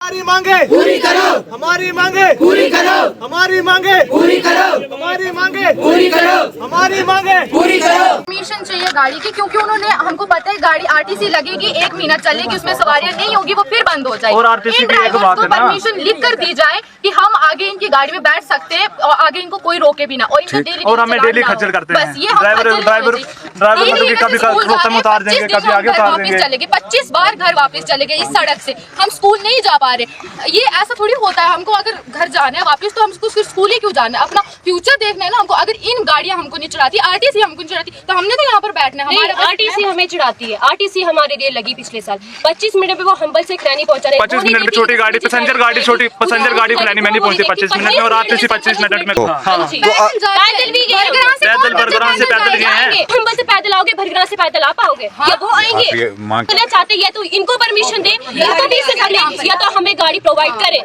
हमारी मांगे पूरी करो, हमारी मांगे पूरी करो, हमारी मांगे पूरी करो, हमारी मांगे पूरी करो, हमारी मांगे पूरी करो। परमिशन चाहिए गाड़ी की, क्योंकि उन्होंने हमको पता है गाड़ी आरटीसी लगेगी 1 महीना चलेगी, उसमें सवारियां नहीं होगी, वो फिर बंद हो जाएगी। और आरटीसी इन की एक ड्राइवर्स बात को है ना, परमिशन लिख कर दी जाए कि हम आगे इनकी गाड़ी में बैठ सकते हैं और आगे इनको कोई रोके भी ना, और इनका डेली और हमें डेली खज्जल करते हैं। बस ये हम ड्राइवर मतलब कि कभी रोहतक में उतार देंगे, कभी आगे उतार देंगे। चले गए 25 बार घर वापस चले गए इस सड़क से, हम स्कूल नहीं जा पा रहे। ये ऐसा थोड़ी होता है, हमको अगर घर जाना है वापस तो हमको सिर्फ स्कूल ही क्यों जाना है, अपना फ्यूचर देखना है ना हमको। अगर इन गाड़ियां हमको नहीं चढ़ाती, आरटीसी हमको नहीं चढ़ाती, तो हमने तो यहाँ पर बैठना है। हमारा आरटीसी हमें चढ़ाती है, आरटीसी हमारे लिए लगी पिछले साल 25 मिनट में वो हम्बल से खैनी पहुंचा रहे। 25 मिनट में छोटी गाड़ी, पैसेंजर गाड़ी, छोटी पैसेंजर गाड़ी खिलानी में नहीं पहुंची 25 मिनट में, और आरटीसी 25 मिनट में। पैदल भी गए, पैदल बरगरां से पैदल गए हैं। हम्बल से पैदल आओगे, भरगरां से पैदल आ पाओगे? या वो आएंगे? चाहते या तो इनको परमिशन दे, या तो हमें गाड़ी प्रोवाइड करें।